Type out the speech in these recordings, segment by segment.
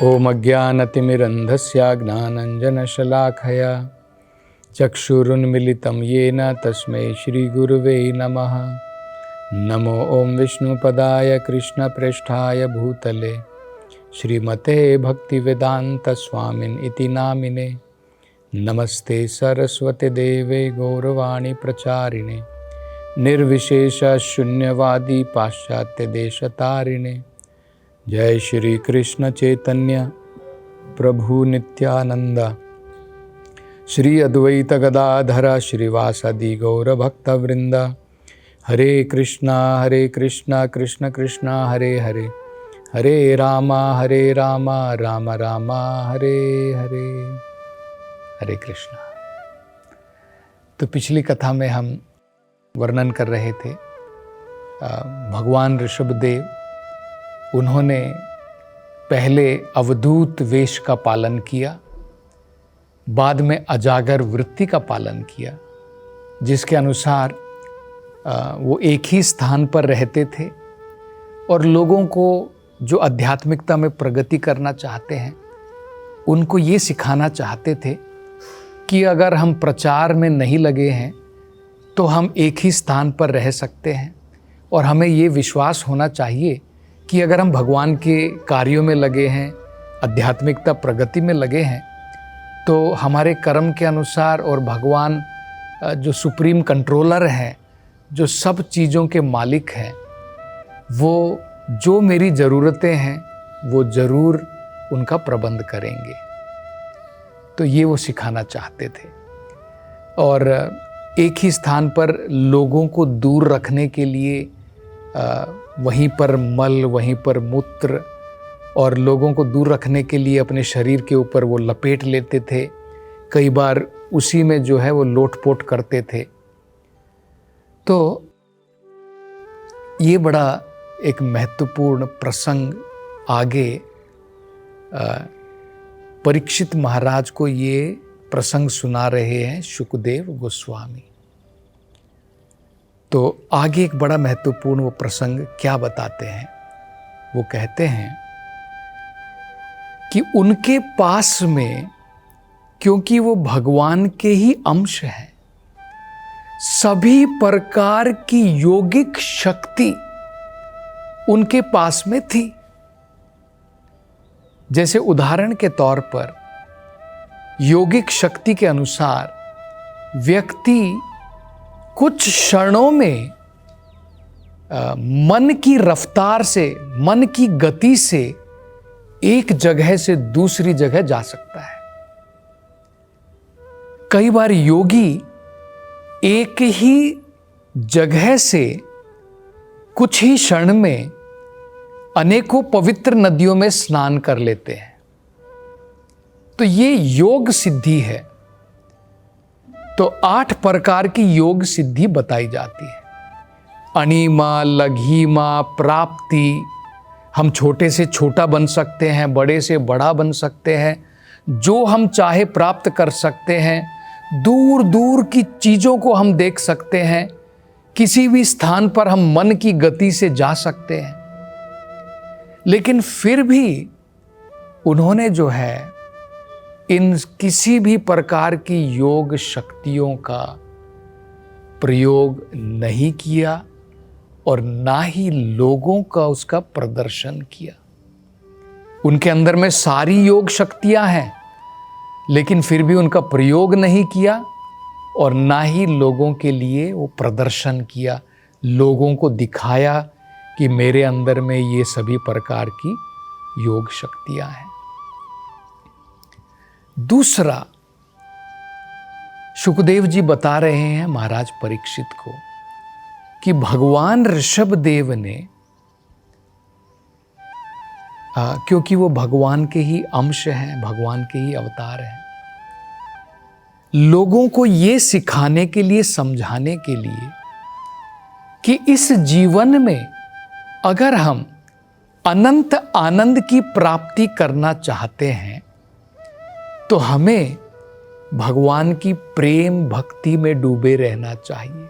ॐ अज्ञानतिमिरन्धस्य ज्ञानाञ्जनशलाखया चक्षुरुन्मिलितं येन तस्मै श्रीगुरुवे नमः। नमो ॐ विष्णुपदाय कृष्णप्रेष्ठाय भूतले श्रीमते भक्तिवेदान्तस्वामिन् इति नामिने। नमस्ते सरस्वती देवे गौरवाणी प्रचारिणे निर्विशेषशून्यवादी पाश्चात्यदेशतारिणे। जय श्री कृष्ण चैतन्य प्रभु नित्यानंद श्री अद्वैत गदाधर श्रीवासदि गौरभक्तवृंद। हरे कृष्णा कृष्ण कृष्ण हरे हरे, हरे राम राम राम हरे हरे। हरे कृष्णा। तो पिछली कथा में हम वर्णन कर रहे थे भगवान ऋषभदेव, उन्होंने पहले अवधूत वेश का पालन किया, बाद में अजागर वृत्ति का पालन किया, जिसके अनुसार वो एक ही स्थान पर रहते थे और लोगों को जो आध्यात्मिकता में प्रगति करना चाहते हैं उनको ये सिखाना चाहते थे कि अगर हम प्रचार में नहीं लगे हैं तो हम एक ही स्थान पर रह सकते हैं, और हमें ये विश्वास होना चाहिए कि अगर हम भगवान के कार्यों में लगे हैं, आध्यात्मिकता प्रगति में लगे हैं, तो हमारे कर्म के अनुसार और भगवान जो सुप्रीम कंट्रोलर हैं, जो सब चीज़ों के मालिक हैं, वो जो मेरी ज़रूरतें हैं वो ज़रूर उनका प्रबंध करेंगे। तो ये वो सिखाना चाहते थे। और एक ही स्थान पर लोगों को दूर रखने के लिए वहीं पर मल, वहीं पर मूत्र, और लोगों को दूर रखने के लिए अपने शरीर के ऊपर वो लपेट लेते थे। कई बार उसी में जो है वो लोटपोट करते थे। तो ये बड़ा एक महत्वपूर्ण प्रसंग आगे परीक्षित महाराज को ये प्रसंग सुना रहे हैं शुकदेव गोस्वामी। तो आगे एक बड़ा महत्वपूर्ण वो प्रसंग क्या बताते हैं, वो कहते हैं कि उनके पास में, क्योंकि वो भगवान के ही अंश हैं, सभी प्रकार की योगिक शक्ति उनके पास में थी। जैसे उदाहरण के तौर पर योगिक शक्ति के अनुसार व्यक्ति कुछ क्षणों में मन की रफ्तार से, मन की गति से एक जगह से दूसरी जगह जा सकता है। कई बार योगी एक ही जगह से कुछ ही क्षण में अनेकों पवित्र नदियों में स्नान कर लेते हैं। तो ये योग सिद्धि है। तो 8 प्रकार की योग सिद्धि बताई जाती है। अणिमा, लघिमा, प्राप्ति। हम छोटे से छोटा बन सकते हैं, बड़े से बड़ा बन सकते हैं, जो हम चाहे प्राप्त कर सकते हैं। दूर दूर की चीज़ों को हम देख सकते हैं। किसी भी स्थान पर हम मन की गति से जा सकते हैं। लेकिन फिर भी उन्होंने जो है इन किसी भी प्रकार की योग शक्तियों का प्रयोग नहीं किया और ना ही लोगों का उसका प्रदर्शन किया। उनके अंदर में सारी योग शक्तियां हैं, लेकिन फिर भी उनका प्रयोग नहीं किया और ना ही लोगों के लिए वो प्रदर्शन किया, लोगों को दिखाया कि मेरे अंदर में ये सभी प्रकार की योग शक्तियां हैं। दूसरा, शुकदेव जी बता रहे हैं महाराज परीक्षित को कि भगवान ऋषभदेव ने, क्योंकि वो भगवान के ही अंश हैं, भगवान के ही अवतार हैं, लोगों को ये सिखाने के लिए, समझाने के लिए कि इस जीवन में अगर हम अनंत आनंद की प्राप्ति करना चाहते हैं तो हमें भगवान की प्रेम भक्ति में डूबे रहना चाहिए।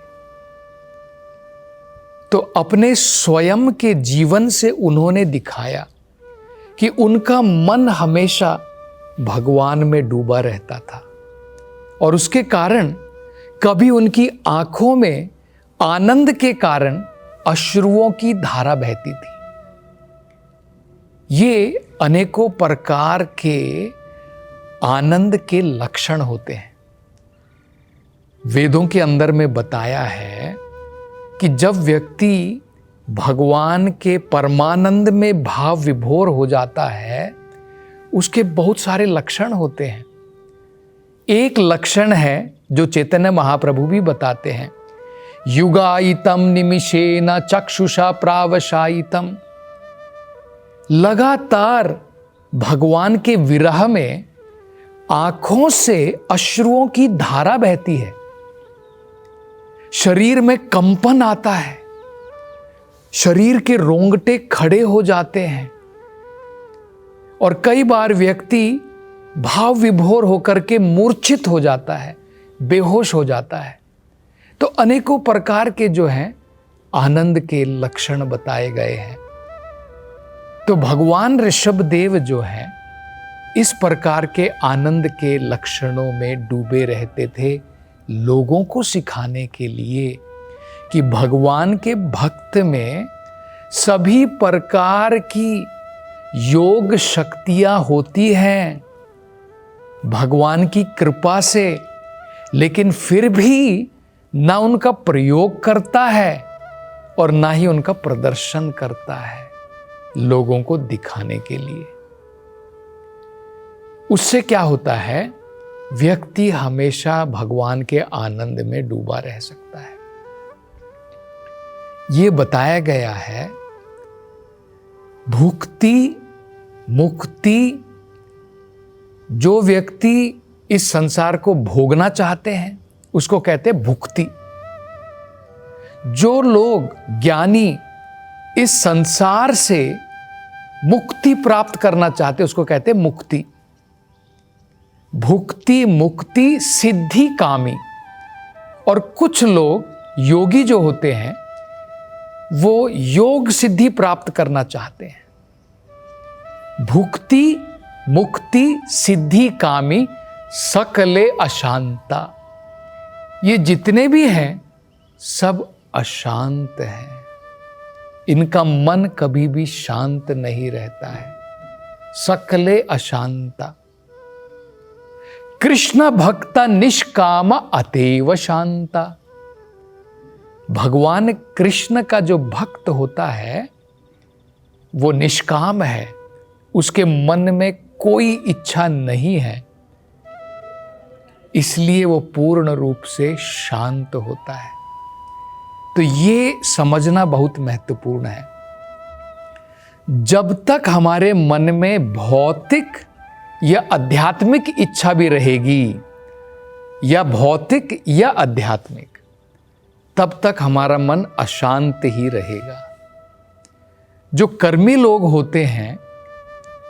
तो अपने स्वयं के जीवन से उन्होंने दिखाया कि उनका मन हमेशा भगवान में डूबा रहता था और उसके कारण कभी उनकी आंखों में आनंद के कारण अश्रुओं की धारा बहती थी। ये अनेकों प्रकार के आनंद के लक्षण होते हैं। वेदों के अंदर में बताया है कि जब व्यक्ति भगवान के परमानंद में भाव विभोर हो जाता है, उसके बहुत सारे लक्षण होते हैं। एक लक्षण है जो चैतन्य महाप्रभु भी बताते हैं, युगायितम निमिषेन चक्षुषा प्रावशायितम। लगातार भगवान के विरह में आंखों से अश्रुओं की धारा बहती है, शरीर में कंपन आता है, शरीर के रोंगटे खड़े हो जाते हैं और कई बार व्यक्ति भाव विभोर होकर के मूर्छित हो जाता है, बेहोश हो जाता है। तो अनेकों प्रकार के जो हैं आनंद के लक्षण बताए गए हैं। तो भगवान ऋषभदेव जो हैं इस प्रकार के आनंद के लक्षणों में डूबे रहते थे, लोगों को सिखाने के लिए कि भगवान के भक्त में सभी प्रकार की योग शक्तियां होती हैं भगवान की कृपा से, लेकिन फिर भी ना उनका प्रयोग करता है और ना ही उनका प्रदर्शन करता है लोगों को दिखाने के लिए। उससे क्या होता है, व्यक्ति हमेशा भगवान के आनंद में डूबा रह सकता है। ये बताया गया है, भुक्ति मुक्ति, जो व्यक्ति इस संसार को भोगना चाहते हैं उसको कहते हैं भुक्ति। जो लोग ज्ञानी इस संसार से मुक्ति प्राप्त करना चाहते हैं उसको कहते हैं मुक्ति। भुक्ति मुक्ति सिद्धि कामी। और कुछ लोग योगी जो होते हैं वो योग सिद्धि प्राप्त करना चाहते हैं। भुक्ति मुक्ति सिद्धि कामी सकले अशांता, ये जितने भी हैं सब अशांत हैं, इनका मन कभी भी शांत नहीं रहता है। सकले अशांता। कृष्ण भक्ता निष्काम अतेव शांता। भगवान कृष्ण का जो भक्त होता है वो निष्काम है, उसके मन में कोई इच्छा नहीं है, इसलिए वो पूर्ण रूप से शांत होता है। तो ये समझना बहुत महत्वपूर्ण है। जब तक हमारे मन में भौतिक या आध्यात्मिक इच्छा भी रहेगी, या भौतिक या आध्यात्मिक, तब तक हमारा मन अशांत ही रहेगा। जो कर्मी लोग होते हैं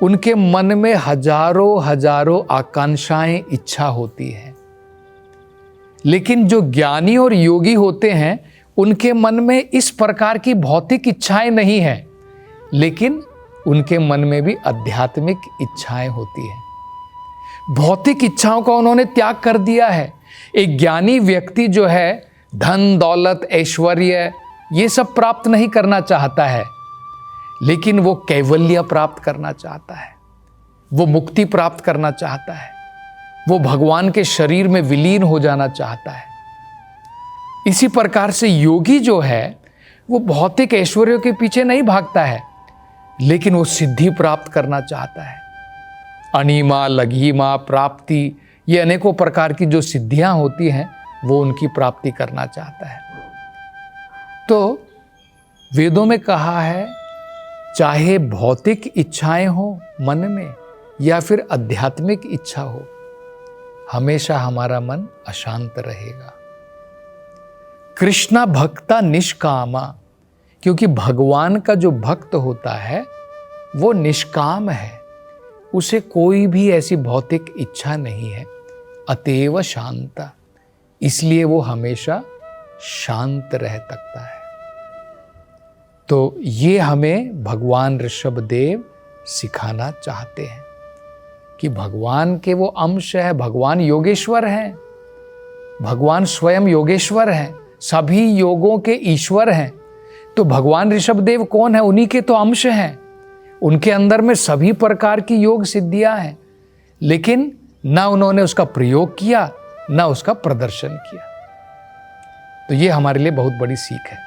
उनके मन में हजारों हजारों आकांक्षाएं इच्छा होती है, लेकिन जो ज्ञानी और योगी होते हैं उनके मन में इस प्रकार की भौतिक इच्छाएं नहीं है, लेकिन उनके मन में भी आध्यात्मिक इच्छाएं होती हैं। भौतिक इच्छाओं का उन्होंने त्याग कर दिया है। एक ज्ञानी व्यक्ति जो है धन दौलत ऐश्वर्य ये सब प्राप्त नहीं करना चाहता है, लेकिन वो कैवल्य प्राप्त करना चाहता है, वो मुक्ति प्राप्त करना चाहता है, वो भगवान के शरीर में विलीन हो जाना चाहता है। इसी प्रकार से योगी जो है वो भौतिक ऐश्वर्यों के पीछे नहीं भागता है, लेकिन वो सिद्धि प्राप्त करना चाहता है। अणिमा लघिमा प्राप्ति, ये अनेकों प्रकार की जो सिद्धियां होती हैं वो उनकी प्राप्ति करना चाहता है। तो वेदों में कहा है, चाहे भौतिक इच्छाएं हो मन में या फिर आध्यात्मिक इच्छा हो, हमेशा हमारा मन अशांत रहेगा। कृष्णा भक्ता निष्कामा, क्योंकि भगवान का जो भक्त होता है वो निष्काम है, उसे कोई भी ऐसी भौतिक इच्छा नहीं है। अतेव शांता, इसलिए वो हमेशा शांत रह सकता है। तो ये हमें भगवान ऋषभदेव सिखाना चाहते हैं कि भगवान के वो अंश है, भगवान योगेश्वर हैं, भगवान स्वयं योगेश्वर हैं, सभी योगों के ईश्वर हैं। तो भगवान ऋषभदेव कौन है? उन्हीं के तो अंश हैं, उनके अंदर में सभी प्रकार की योग सिद्धियां हैं, लेकिन ना उन्होंने उसका प्रयोग किया, ना उसका प्रदर्शन किया। तो ये हमारे लिए बहुत बड़ी सीख है।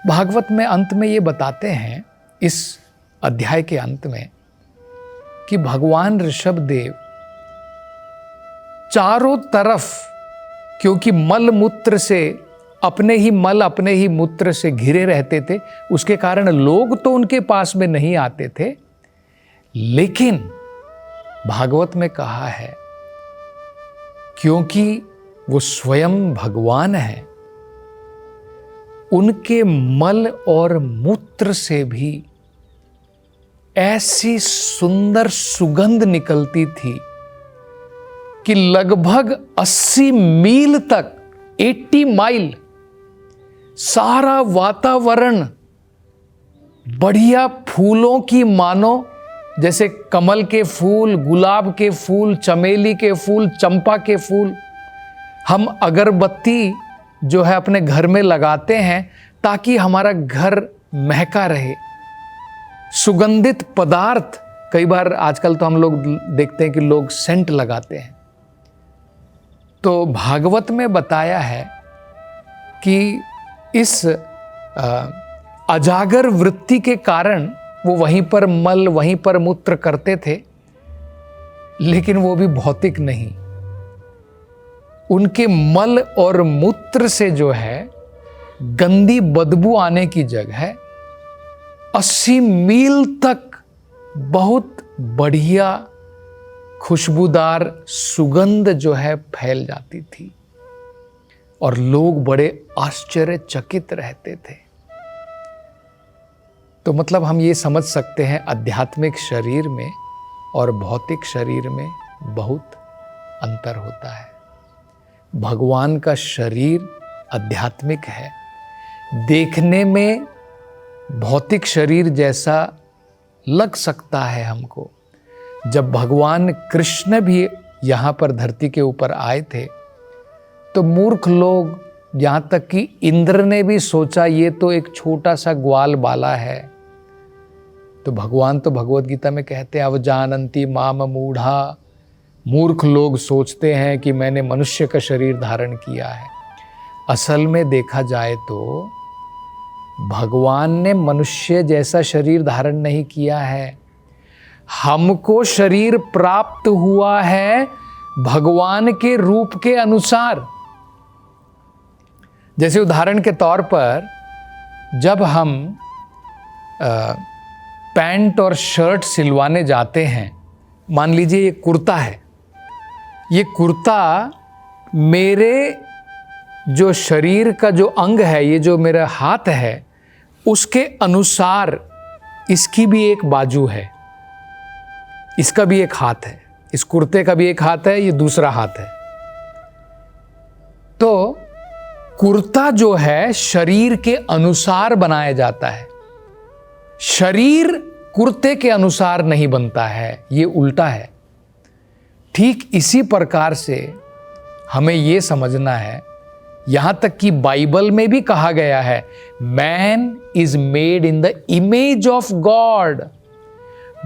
भागवत में अंत में ये बताते हैं, इस अध्याय के अंत में, कि भगवान ऋषभदेव चारों तरफ, क्योंकि मल मूत्र से, अपने ही मल अपने ही मूत्र से घिरे रहते थे, उसके कारण लोग तो उनके पास में नहीं आते थे, लेकिन भागवत में कहा है क्योंकि वो स्वयं भगवान है, उनके मल और मूत्र से भी ऐसी सुंदर सुगंध निकलती थी कि लगभग 80 मील तक, 80 माइल, सारा वातावरण बढ़िया फूलों की, मानो जैसे कमल के फूल, गुलाब के फूल, चमेली के फूल, चंपा के फूल, हम अगरबत्ती जो है अपने घर में लगाते हैं ताकि हमारा घर महका रहे, सुगंधित पदार्थ। कई बार आजकल तो हम लोग देखते हैं कि लोग सेंट लगाते हैं। तो भागवत में बताया है कि इस अजागर वृत्ति के कारण वो वहीं पर मल, वहीं पर मूत्र करते थे, लेकिन वो भी भौतिक नहीं। उनके मल और मूत्र से जो है गंदी बदबू आने की जगह 80 मील तक बहुत बढ़िया खुशबूदार सुगंध जो है फैल जाती थी और लोग बड़े आश्चर्यचकित रहते थे। तो मतलब हम ये समझ सकते हैं आध्यात्मिक शरीर में और भौतिक शरीर में बहुत अंतर होता है। भगवान का शरीर आध्यात्मिक है, देखने में भौतिक शरीर जैसा लग सकता है हमको। जब भगवान कृष्ण भी यहाँ पर धरती के ऊपर आए थे तो मूर्ख लोग, यहाँ तक कि इंद्र ने भी सोचा ये तो एक छोटा सा ग्वाल बाला है। तो भगवान तो भगवत गीता में कहते हैं अवजानन्ति माम मूढ़ा, मूर्ख लोग सोचते हैं कि मैंने मनुष्य का शरीर धारण किया है। असल में देखा जाए तो भगवान ने मनुष्य जैसा शरीर धारण नहीं किया है, हमको शरीर प्राप्त हुआ है भगवान के रूप के अनुसार। जैसे उदाहरण के तौर पर जब हम पैंट और शर्ट सिलवाने जाते हैं, मान लीजिए ये कुर्ता है, ये कुर्ता मेरे जो शरीर का जो अंग है, ये जो मेरा हाथ है, उसके अनुसार इसकी भी एक बाजू है, इसका भी एक हाथ है, इस कुर्ते का भी एक हाथ है, ये दूसरा हाथ है। तो कुर्ता जो है शरीर के अनुसार बनाया जाता है, शरीर कुर्ते के अनुसार नहीं बनता है, ये उल्टा है। ठीक इसी प्रकार से हमें ये समझना है, यहां तक कि बाइबल में भी कहा गया है man is made in the image of God.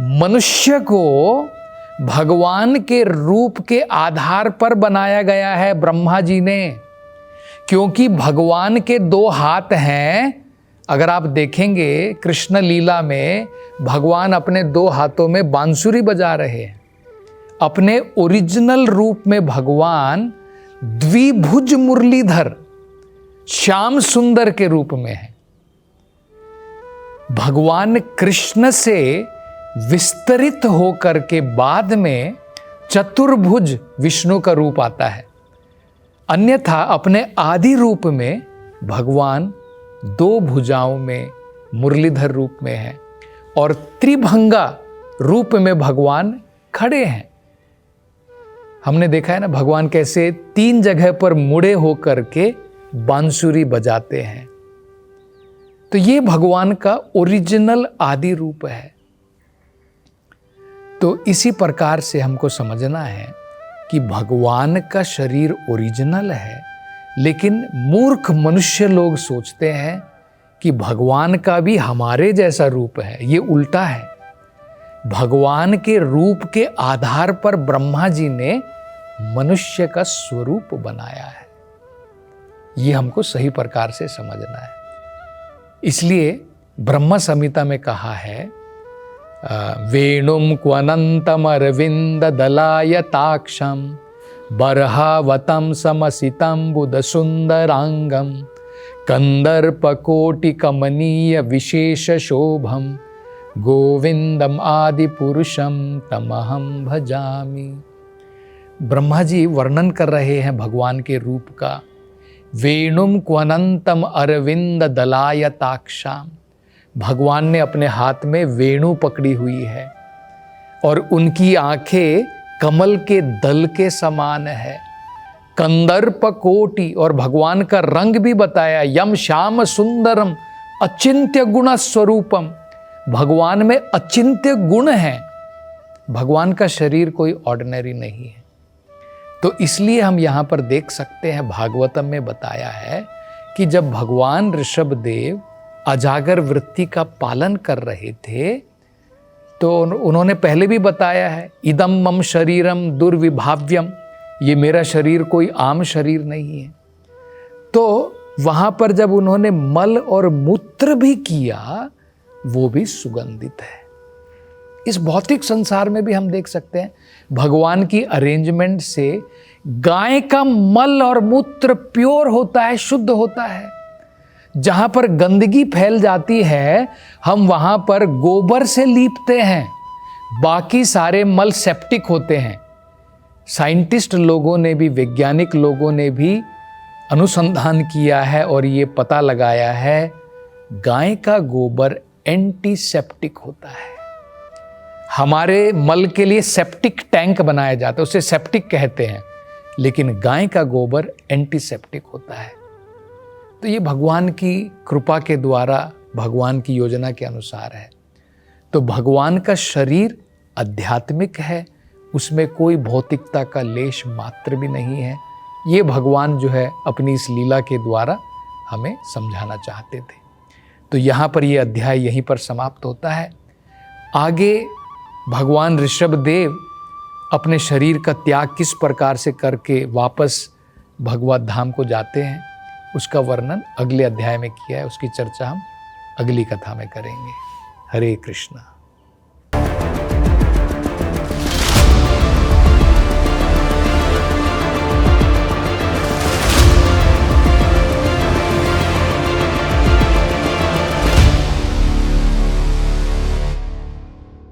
मनुष्य को भगवान के रूप के आधार पर बनाया गया है ब्रह्मा जी ने, क्योंकि भगवान के 2 हाथ हैं। अगर आप देखेंगे कृष्ण लीला में भगवान अपने 2 हाथों में बांसुरी बजा रहे हैं। अपने ओरिजिनल रूप में भगवान द्विभुज मुरलीधर श्याम सुंदर के रूप में है। भगवान कृष्ण से विस्तरित होकर के बाद में चतुर्भुज विष्णु का रूप आता है, अन्यथा अपने आदि रूप में भगवान 2 भुजाओं में मुरलीधर रूप में है और त्रिभंगा रूप में भगवान खड़े हैं। हमने देखा है ना भगवान कैसे 3 जगह पर मुड़े होकर के बांसुरी बजाते हैं। तो ये भगवान का ओरिजिनल आदि रूप है। तो इसी प्रकार से हमको समझना है कि भगवान का शरीर ओरिजिनल है, लेकिन मूर्ख मनुष्य लोग सोचते हैं कि भगवान का भी हमारे जैसा रूप है। ये उल्टा है। भगवान के रूप के आधार पर ब्रह्मा जी ने मनुष्य का स्वरूप बनाया है। ये हमको सही प्रकार से समझना है। इसलिए ब्रह्म संहिता में कहा है, वेणुम क्वनंतम अरविंद दलायताक्षम बरहावतम समसितम बुध सुंदरांगम कंदर्प कोटि कमनीय विशेष शोभम गोविंदम आदि पुरुषम तमहम भजामि। ब्रह्मा जी वर्णन कर रहे हैं भगवान के रूप का। वेणुम क्वनंतम अरविंद दलायताक्षाम, भगवान ने अपने हाथ में वेणु पकड़ी हुई है और उनकी आंखें कमल के दल के समान है। कंदर्प कोटि, और भगवान का रंग भी बताया, यम श्याम सुंदरम अचिंत्य गुण स्वरूपम, भगवान में अचिंत्य गुण है। भगवान का शरीर कोई ऑर्डिनरी नहीं है। तो इसलिए हम यहाँ पर देख सकते हैं, भागवतम में बताया है कि जब भगवान ऋषभ देव अजागर वृत्ति का पालन कर रहे थे तो उन्होंने पहले भी बताया है, इदम मम शरीरम दुर्विभाव्यम, ये मेरा शरीर कोई आम शरीर नहीं है। तो वहाँ पर जब उन्होंने मल और मूत्र भी किया, वो भी सुगंधित है। इस भौतिक संसार में भी हम देख सकते हैं भगवान की अरेंजमेंट से गाय का मल और मूत्र प्योर होता है, शुद्ध होता है। जहां पर गंदगी फैल जाती है हम वहां पर गोबर से लीपते हैं, बाकी सारे मल सेप्टिक होते हैं। साइंटिस्ट लोगों ने भी, वैज्ञानिक लोगों ने भी अनुसंधान किया है और ये पता लगाया है, गाय का गोबर एंटीसेप्टिक होता है। हमारे मल के लिए सेप्टिक टैंक बनाया जाता है, उसे सेप्टिक कहते हैं, लेकिन गाय का गोबर एंटीसेप्टिक होता है। तो ये भगवान की कृपा के द्वारा, भगवान की योजना के अनुसार है। तो भगवान का शरीर आध्यात्मिक है, उसमें कोई भौतिकता का लेश मात्र भी नहीं है। ये भगवान जो है अपनी इस लीला के द्वारा हमें समझाना चाहते थे। तो यहाँ पर ये अध्याय यहीं पर समाप्त होता है। आगे भगवान ऋषभ देव अपने शरीर का त्याग किस प्रकार से करके वापस भगवत धाम को जाते हैं, उसका वर्णन अगले अध्याय में किया है। उसकी चर्चा हम अगली कथा में करेंगे। हरे कृष्णा।